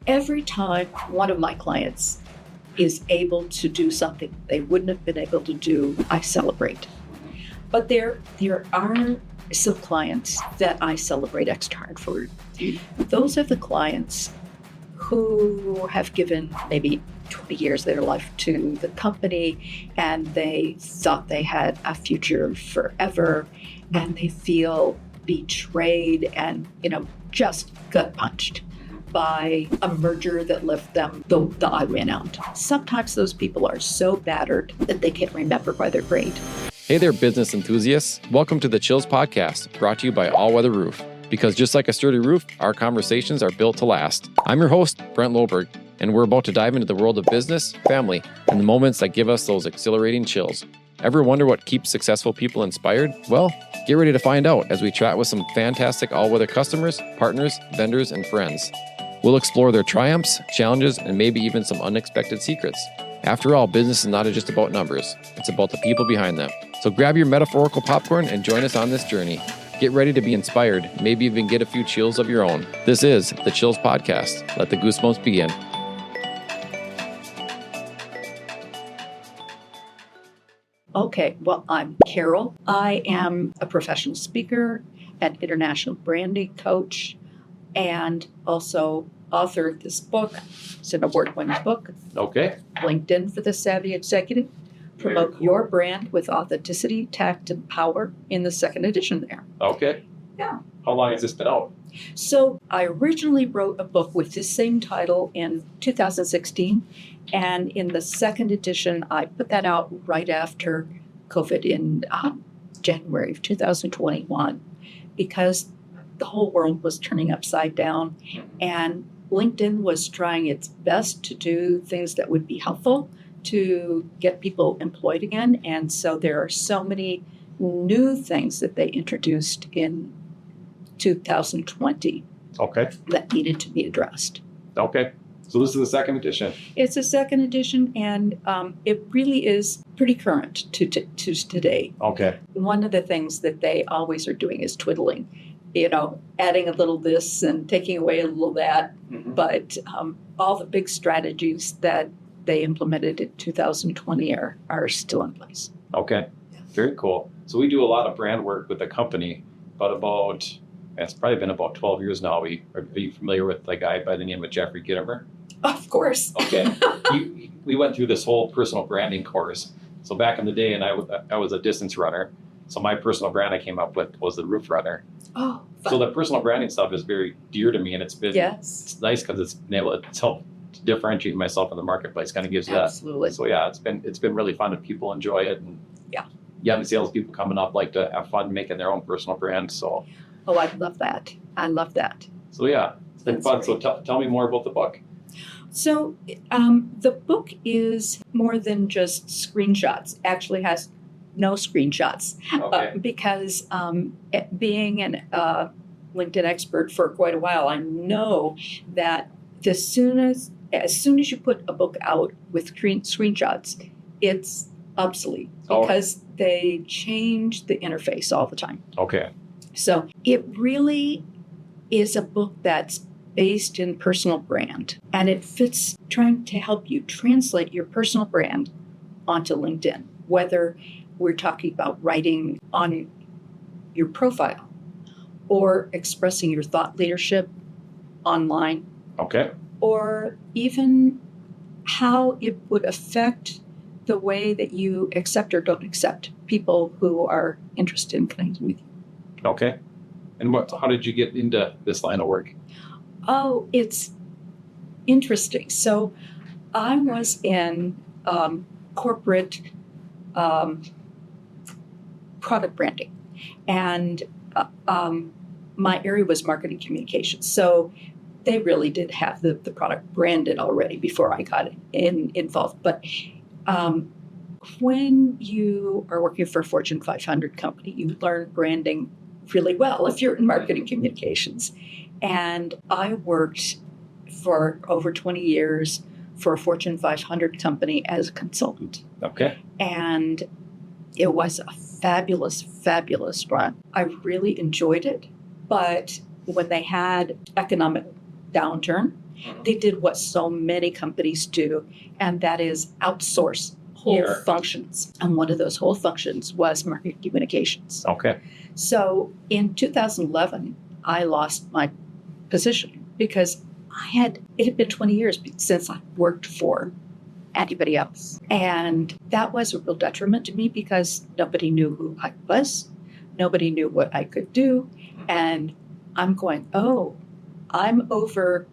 Every time one of my clients is able to do something they wouldn't have been able to do, I celebrate. But there are some clients that I celebrate extra hard for. Those are the clients who have given maybe 20 years of their life to the company, and they thought they had a future forever, and they feel betrayed and, just gut punched by a merger that left them the odd man out. Sometimes those people are so battered that they can't remember why they're great. Hey there, business enthusiasts. Welcome to the Chills Podcast, brought to you by All Weather Roof. Because just like a sturdy roof, our conversations are built to last. I'm your host, Brent Loberg, and we're about to dive into the world of business, family, and the moments that give us those exhilarating chills. Ever wonder what keeps successful people inspired? Well, get ready to find out as we chat with some fantastic all-weather customers, partners, vendors, and friends. We'll explore their triumphs, challenges, and maybe even some unexpected secrets. After all, business is not just about numbers. It's about the people behind them. So grab your metaphorical popcorn and join us on this journey. Get ready to be inspired, maybe even get a few chills of your own. This is the Chills Podcast. Let the goosebumps begin. Okay, well, I'm Carol. I am a professional speaker and international branding coach, and also author of this book. It's an award-winning book. Okay. LinkedIn for the Savvy Executive. Promote your brand with authenticity, tact, and power in the second edition there. Okay. Yeah. How long has this been out? So I originally wrote a book with this same title in 2016, and in the second edition, I put that out right after COVID in January of 2021, because the whole world was turning upside down, and LinkedIn was trying its best to do things that would be helpful to get people employed again. And so there are so many new things that they introduced in 2020 that needed to be addressed. Okay. So this is the second edition. It's a second edition, and it really is pretty current to today. Okay. One of the things that they always are doing is twiddling, adding a little this and taking away a little that. Mm-hmm. But all the big strategies that they implemented in 2020 are still in place. Okay. Very cool. So we do a lot of brand work with the company, but it's probably been about 12 years now. Are you familiar with a guy by the name of Jeffrey Gitomer? Of course. Okay. We went through this whole personal branding course. So back in the day, and I was a distance runner. So my personal brand I came up with was the Roof Runner. Oh, fun. So the personal branding stuff is very dear to me, and it's yes. It's nice because it's helped to differentiate myself in the marketplace. Kind of gives you absolutely. That. So yeah, it's been really fun, and people enjoy it. And yeah, young salespeople coming up like to have fun making their own personal brand. So I love that. So yeah, it's been fun. Great. So tell me more about the book. So the book is more than just screenshots. Actually has no screenshots. Okay. Because being an LinkedIn expert for quite a while, I know that as soon as you put a book out with screenshots, it's obsolete because they change the interface all the time. Okay. So it really is a book that's based in personal brand, and it fits trying to help you translate your personal brand onto LinkedIn, whether we're talking about writing on your profile or expressing your thought leadership online. Okay. Or even how it would affect the way that you accept or don't accept people who are interested in connecting with you. Okay. And how did you get into this line of work? Oh, it's interesting. So I was in corporate product branding, and my area was marketing communications. So they really did have the product branded already before I got involved. But when you are working for a Fortune 500 company, you learn branding really well if you're in marketing communications. And I worked for over 20 years for a Fortune 500 company as a consultant. Okay. And it was a fabulous, fabulous run. I really enjoyed it. But when they had economic downturn They did what so many companies do, and that is outsource whole Sure. functions. And one of those whole functions was marketing communications. Okay. So in 2011, I lost my position because it had been 20 years since I worked for anybody else. And that was a real detriment to me because nobody knew who I was. Nobody knew what I could do. And I'm going, oh, I'm over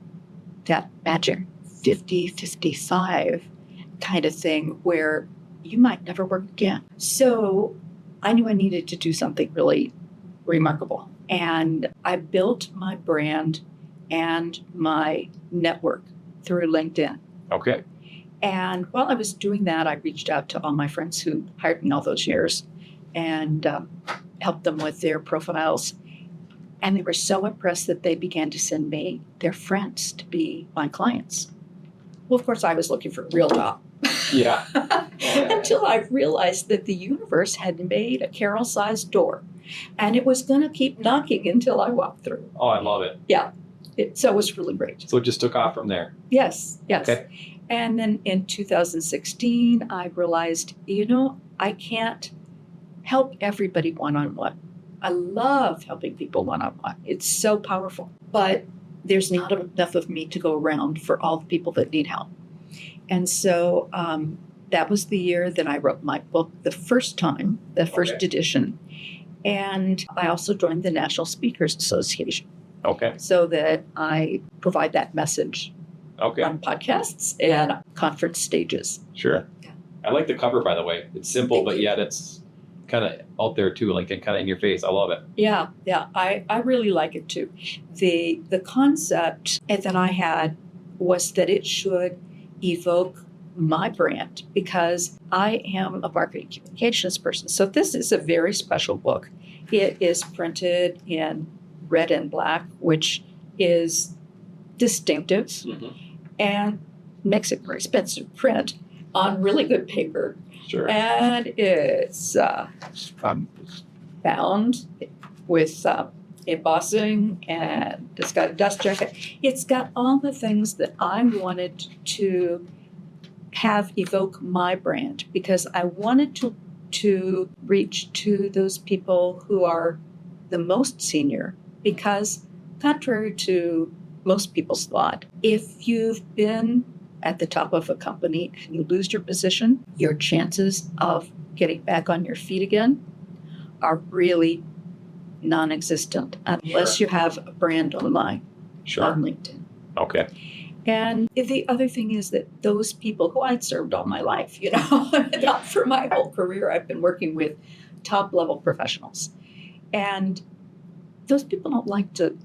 that magic 50, 55 kind of thing where you might never work again. So I knew I needed to do something really remarkable. And I built my brand and my network through LinkedIn. Okay. And while I was doing that, I reached out to all my friends who hired me all those years and helped them with their profiles. And they were so impressed that they began to send me their friends to be my clients. Well, of course, I was looking for a real job. Yeah. Until I realized that the universe had made a Carol-sized door. And it was going to keep knocking until I walked through. Oh, I love it. So it was really great. So it just took off from there. Yes. Okay. And then in 2016, I realized, I can't help everybody one-on-one. I love helping people one-on-one. It's so powerful. But there's not enough of me to go around for all the people that need help. And so that was the year that I wrote my book the first time, the first edition. And I also joined the National Speakers Association. Okay. So that I provide that message on podcasts and conference stages. Sure. Yeah. I like the cover, by the way. It's simple, but yet it's kind of out there too, like kind of in your face. I love it. Yeah. I really like it too. The concept that I had was that it should evoke my brand because I am a marketing communications person. So this is a very special book. It is printed in red and black, which is distinctive and makes it very expensive print on really good paper. Sure. And it's bound with embossing, and it's got a dust jacket. It's got all the things that I wanted to have evoke my brand because I wanted to reach to those people who are the most senior because contrary to most people's thought, if you've been at the top of a company and you lose your position, your chances of getting back on your feet again are really non-existent unless you have a brand online on LinkedIn. Okay. And the other thing is that those people who I'd served all my life, not for my whole career, I've been working with top level professionals. And those people don't like to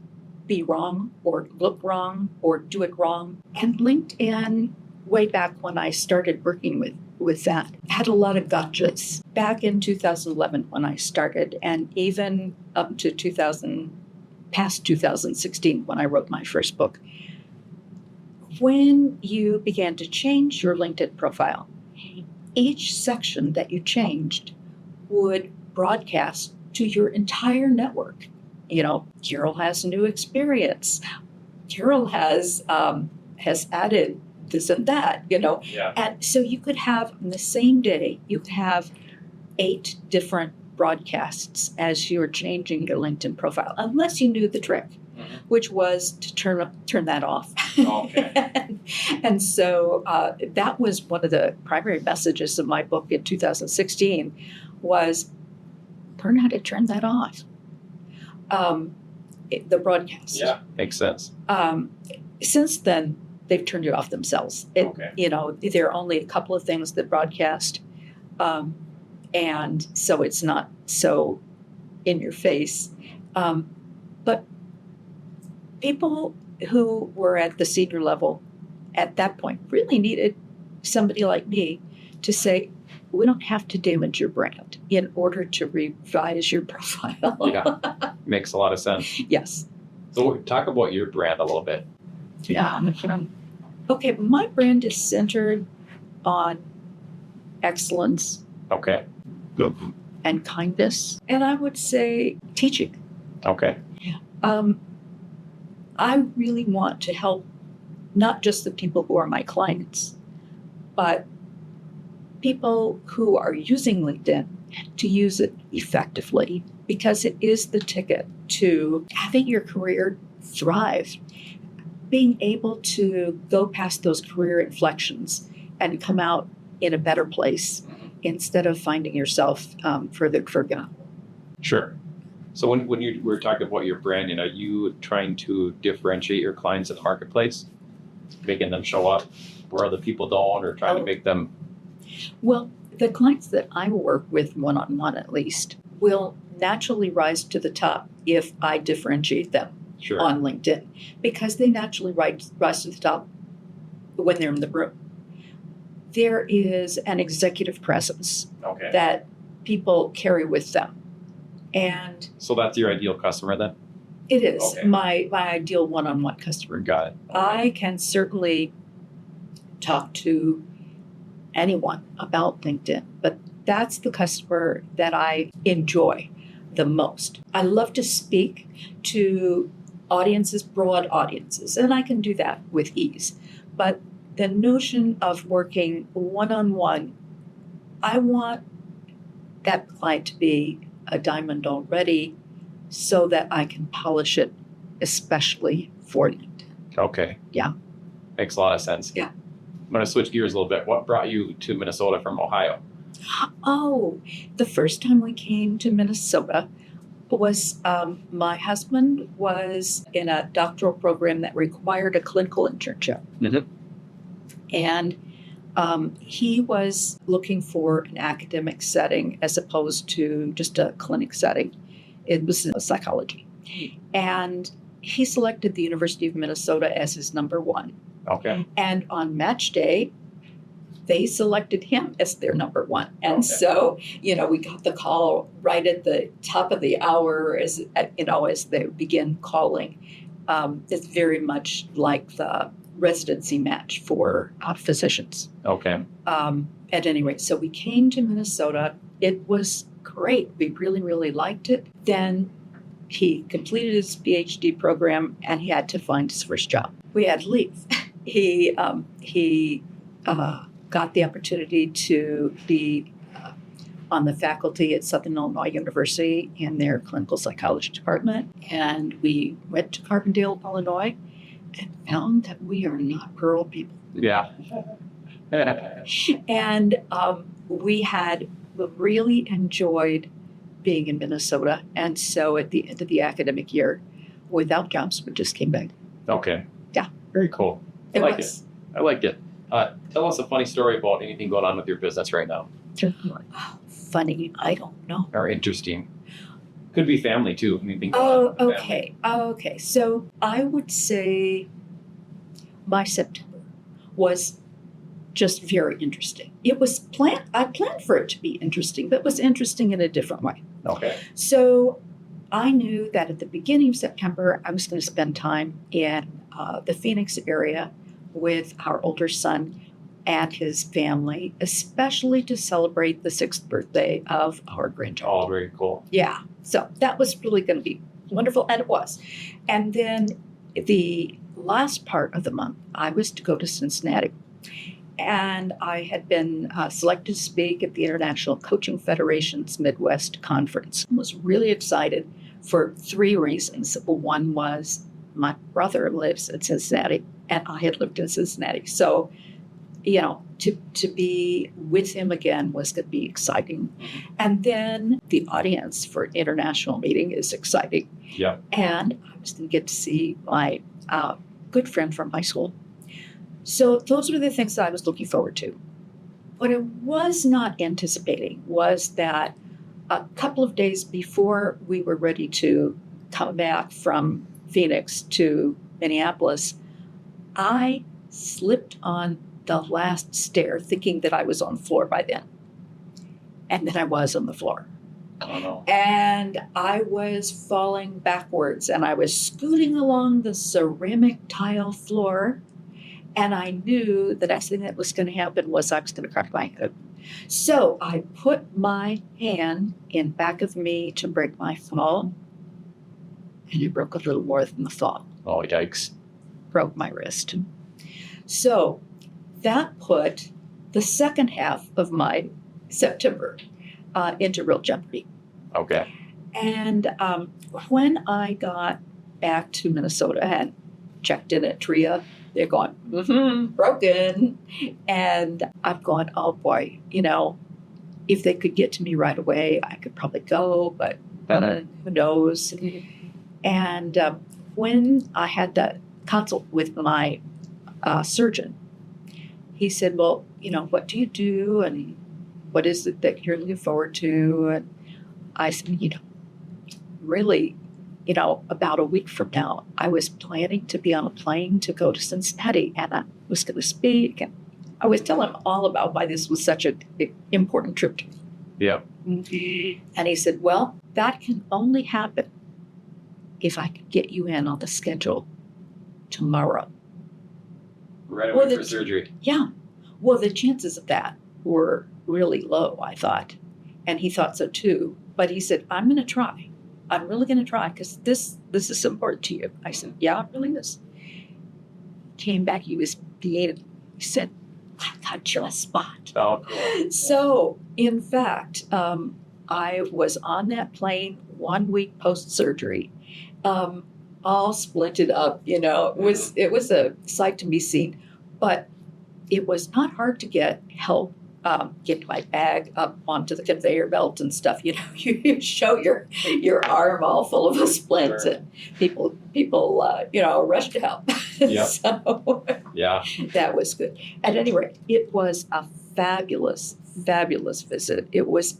be wrong or look wrong or do it wrong. And LinkedIn, way back when I started working with that, had a lot of gotchas. Back in 2011 when I started, and even up to past 2016 when I wrote my first book, when you began to change your LinkedIn profile, each section that you changed would broadcast to your entire network. Carol has a new experience. Carol has added this and that, And so you could have, on the same day, you could have 8 different broadcasts as you were changing your LinkedIn profile, unless you knew the trick, which was to turn that off. Okay. and so that was one of the primary messages of my book in 2016 was learn how to turn that off. The broadcast. Yeah, makes sense. Since then, they've turned it off themselves. There are only a couple of things that broadcast, and so it's not so in your face. But people who were at the senior level at that point really needed somebody like me to say, we don't have to damage your brand in order to revise your profile. Yeah, makes a lot of sense. Yes. So talk about your brand a little bit. Yeah. Okay, my brand is centered on excellence. Okay. And kindness. And I would say teaching. Okay. I really want to help not just the people who are my clients, but people who are using LinkedIn to use it effectively, because it is the ticket to having your career thrive, being able to go past those career inflections and come out in a better place instead of finding yourself further forgotten. Sure. So when you were talking about your branding, are you trying to differentiate your clients in the marketplace, making them show up where other people don't, or trying to make them? Well, the clients that I work with one-on-one at least will naturally rise to the top if I differentiate them Sure. on LinkedIn, because they naturally rise to the top when they're in the room. There is an executive presence Okay. that people carry with them. And So that's your ideal customer then? it is Okay. my ideal one-on-one customer. Got it. I can certainly talk to anyone about LinkedIn, but that's the customer that I enjoy the most. I love to speak to audiences, broad audiences, and I can do that with ease. But the notion of working one-on-one, I want that client to be a diamond already so that I can polish it, especially for LinkedIn. Okay. Yeah. Makes a lot of sense. Yeah. I'm going to switch gears a little bit. What brought you to Minnesota from Ohio? Oh, the first time we came to Minnesota was my husband was in a doctoral program that required a clinical internship. Mhm. And he was looking for an academic setting as opposed to just a clinic setting. It was psychology. And he selected the University of Minnesota as his number one. Okay. And on match day, they selected him as their number one. And Okay. so, we got the call right at the top of the hour as they begin calling. It's very much like the residency match for physicians. Okay. At any rate, so we came to Minnesota. It was great. We really, really liked it. Then he completed his PhD program and he had to find his first job. We had to leave. He got the opportunity to be on the faculty at Southern Illinois University in their clinical psychology department. And we went to Carbondale, Illinois, and found that we are not rural people. Yeah. And we really enjoyed being in Minnesota. And so at the end of the academic year, without jobs, we just came back. Okay. Yeah. Very cool. I like it. I like it. Tell us a funny story about anything going on with your business right now. Oh, funny, I don't know. Or interesting. Could be family too. Anything going Oh, on with the family. okay. Okay. So I would say my September was just very interesting. It was I planned for it to be interesting, but it was interesting in a different way. Okay. So I knew that at the beginning of September, I was going to spend time in the Phoenix area with our older son and his family, especially to celebrate the 6th birthday of our grandchild. Oh, very cool. Yeah, so that was really going to be wonderful, and it was. And then the last part of the month, I was to go to Cincinnati. And I had been selected to speak at the International Coaching Federation's Midwest Conference. I was really excited for 3 reasons. One was my brother lives in Cincinnati, and I had lived in Cincinnati. So, to be with him again was going to be exciting. And then the audience for an international meeting is exciting. Yeah. And I was going to get to see my good friend from high school. So those were the things that I was looking forward to. What I was not anticipating was that a couple of days before we were ready to come back from Phoenix to Minneapolis, I slipped on the last stair thinking that I was on the floor by then. And then I was on the floor. Oh, no. And I was falling backwards and I was scooting along the ceramic tile floor. And I knew the next thing that was going to happen was I was going to crack my head. So I put my hand in back of me to break my fall. And it broke a little more than the fall. Oh, yikes. Broke my wrist. So that put the second half of my September into real jeopardy. Okay. And when I got back to Minnesota and checked in at TRIA, they're going, broken. And I've gone, oh boy, if they could get to me right away, I could probably go, but who knows? And when I had that consult with my surgeon, he said, well, what do you do? And what is it that you're looking forward to? And I said, really, about a week from now, I was planning to be on a plane to go to Cincinnati, and I was going to speak. And I was telling him all about why this was such an important trip to me. Yeah. And he said, well, that can only happen if I could get you in on the schedule tomorrow. Right away for surgery. Yeah. Well, the chances of that were really low, I thought. And he thought so too. But he said, I'm going to try. I'm really going to try because this is important to you. I said, yeah, it really is. Came back, he was beaten. He said, I got you a spot. Oh, cool. So, in fact, I was on that plane 1 week post-surgery, all splinted up, It was a sight to be seen. But it was not hard to get help. Get my bag up onto the conveyor belt and stuff. You show your arm all full of a splint, Sure. and people, rush to help. Yep. So Yeah. that was good. At any rate, it was a fabulous, fabulous visit. It was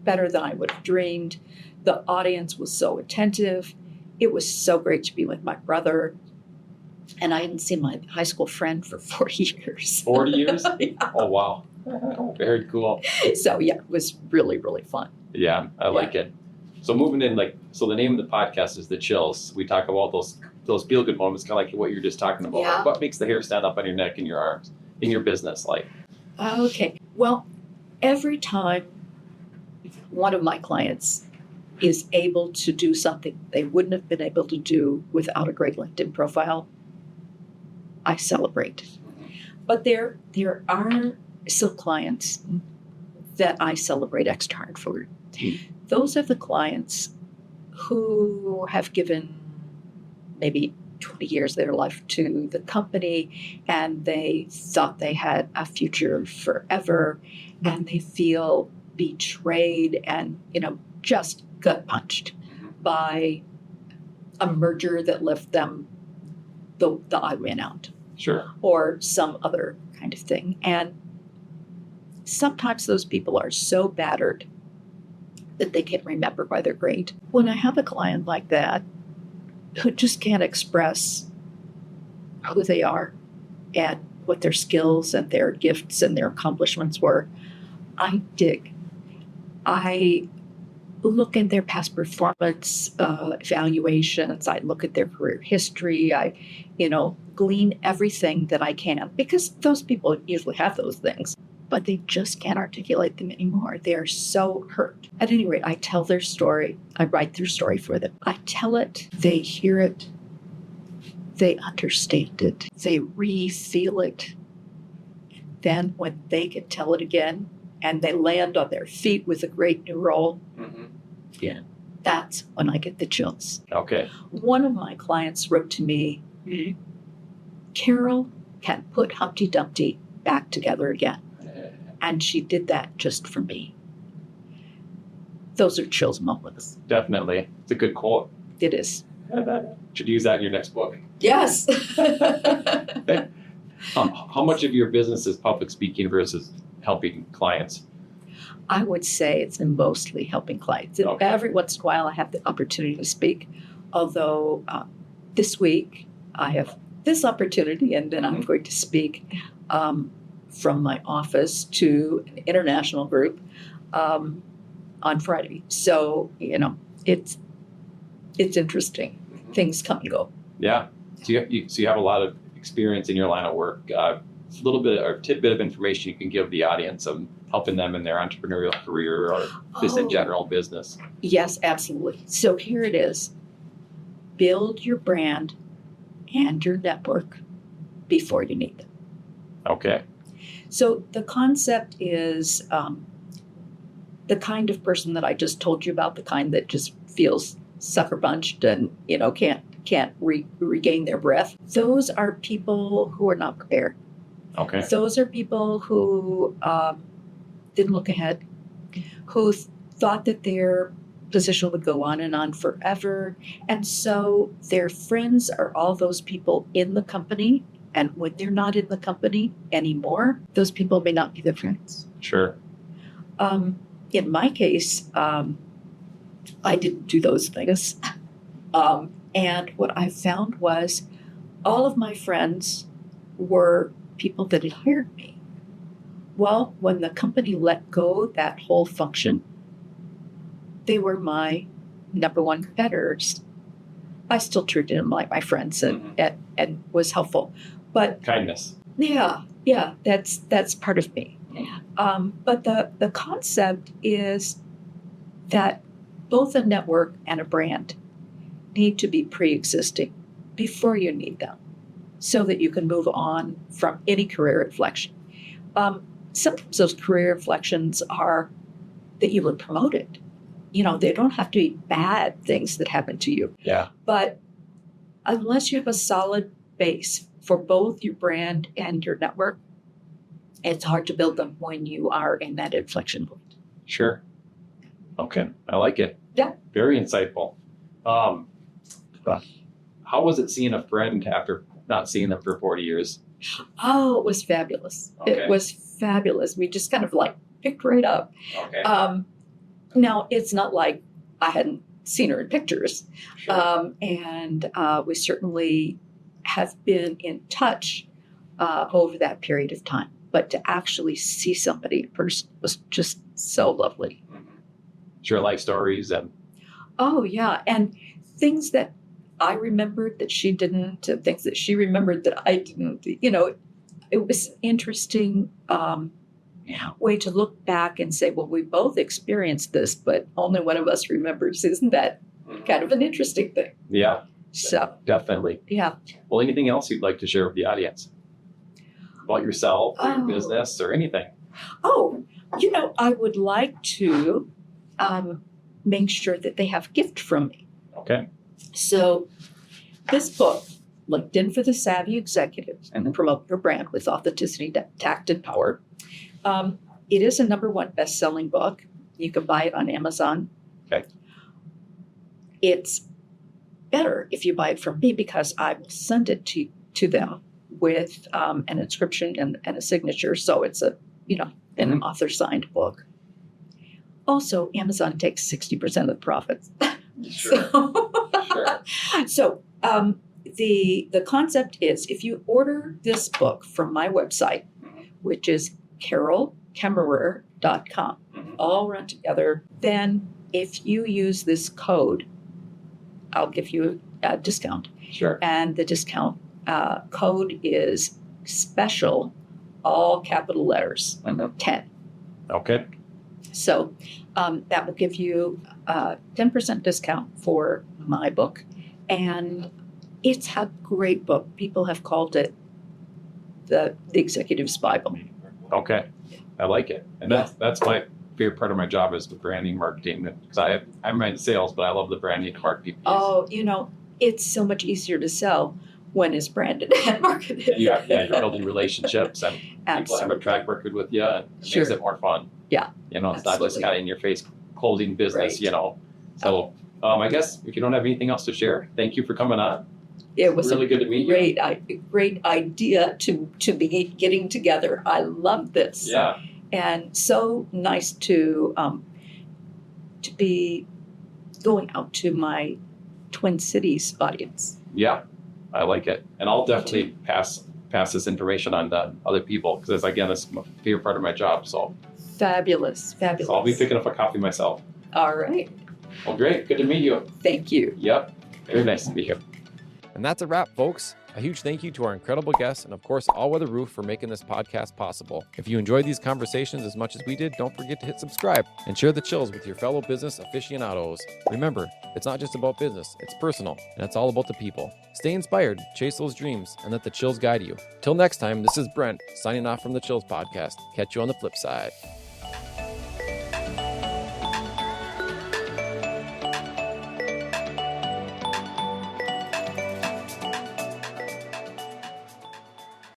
better than I would have dreamed. The audience was so attentive. It was so great to be with my brother. And I hadn't seen my high school friend for 40 years. 40 years? Yeah. Oh, wow. Very cool. So, yeah, it was really, really fun. Yeah, I like it. So moving in, so the name of the podcast is The Chills. We talk about those feel-good moments, kind of like what you're just talking about. Yeah. What makes the hair stand up on your neck and your arms in your business? Okay. Well, every time one of my clients is able to do something they wouldn't have been able to do without a great LinkedIn profile, I celebrate. But there are some clients that I celebrate extra hard for. Those are the clients who have given maybe 20 years of their life to the company, and they thought they had a future forever, and they feel betrayed and, just gut punched by a merger that left them the eye ran out. Sure. Or some other kind of thing. And sometimes those people are so battered that they can't remember why they're great. When I have a client like that who just can't express who they are and what their skills and their gifts and their accomplishments were, I dig. I look in their past performance evaluations. I look at their career history. I, glean everything that I can, because those people usually have those things, but they just can't articulate them anymore. They are so hurt. At any rate, I tell their story. I write their story for them. I tell it. They hear it. They understand it. They re-feel it. Then when they can tell it again and they land on their feet with a great new role, Yeah. That's when I get the chills. Okay. One of my clients wrote to me, Carol can put Humpty Dumpty back together again. And she did that just for me. Those are chills moments. Definitely. It's a good quote. It is. Should use that in your next book. Yes. How much of your business is public speaking versus helping clients? I would say it's mostly helping clients. Okay. Every once in a while, I have the opportunity to speak. Although this week, I have this opportunity, and then I'm going to speak from my office to an international group on Friday. So, it's interesting. Things come and go. Yeah. So you have a lot of experience in your line of work. A little bit or tidbit of information you can give the audience of helping them in their entrepreneurial career or just in general business. Yes, absolutely. So here it is. Build your brand and your network before you need them. Okay. So the concept is the kind of person that I just told you about, the kind that just feels sucker punched and can't regain their breath. Those are people who are not prepared. Okay. Those are people who didn't look ahead, who thought that their position would go on and on forever. And so their friends are all those people in the company. And when they're not in the company anymore, those people may not be their friends. Sure. In my case, I didn't do those things. And what I found was all of my friends were people that had hired me. Well, when the company let go that whole function, they were my number one competitors. I still treated them like my friends and was helpful. But Kindness. yeah, that's part of me. But the concept is that both a network and a brand need to be pre-existing before you need them so that you can move on from any career inflection. Sometimes those career inflections are that you were promoted. They don't have to be bad things that happen to you. Yeah. But unless you have a solid base for both your brand and your network, it's hard to build them when you are in that inflection point. Sure. Okay. I like it. Yeah. Very insightful. How was it seeing a friend after not seeing them for 40 years? Oh, it was fabulous. Okay. It was fabulous. We just kind of picked right up. Okay. Now, it's not like I hadn't seen her in pictures. Sure. And we certainly have been in touch over that period of time. But to actually see somebody in person was just so lovely. Share life stories and Oh, yeah. And things that I remembered that she didn't, and things that she remembered that I didn't. It was an interesting way to look back and say, well, we both experienced this, but only one of us remembers. Isn't that kind of an interesting thing? yeah, So, definitely. yeah. Well, anything else you'd like to share with the audience about yourself or your business or anything? Oh, I would like to make sure that they have a gift from me. Okay. So this book, LinkedIn for the Savvy Executives and Promote Your Brand with Authenticity, Tact, and Power. It is a number one best-selling book. You can buy it on Amazon. Okay. It's better if you buy it from me because I will send it to them with an inscription and a signature. So it's an author-signed book. Also, Amazon takes 60% of the profits. Sure. So the concept is if you order this book from my website, which is carolkemmerer.com, all run together, then if you use this code, I'll give you a discount. Sure. And the discount code is special, all capital letters, 10. Okay. So that will give you a 10% discount for my book. And it's a great book. People have called it the Executive's Bible. Okay. I like it. And that's my favorite part of my job is the branding, marketing. Because I'm in sales, but I love the branding and marketing piece. Oh, it's so much easier to sell when it's branded and marketed. You're building relationships and people have a track record with you and it Sure. makes it more fun. Yeah. It's not just Absolutely. kind of in your face closing business, Right. So I guess if you don't have anything else to share, thank you for coming on. It was really good to meet you. great idea to be getting together. I love this. Yeah. And so nice to be going out to my Twin Cities audience. Yeah. I like it. And I'll definitely pass this information on to other people because again, that's my favorite part of my job. So Fabulous. so I'll be picking up a copy myself. All right. Well, great. Good to meet you. Thank you. Yep. Very nice to meet you. And that's a wrap, folks. A huge thank you to our incredible guests and, of course, All Weather Roof for making this podcast possible. If you enjoyed these conversations as much as we did, don't forget to hit subscribe and share the chills with your fellow business aficionados. Remember, it's not just about business, it's personal, and it's all about the people. Stay inspired, chase those dreams, and let the chills guide you. Till next time, this is Brent, signing off from the Chills Podcast. Catch you on the flip side.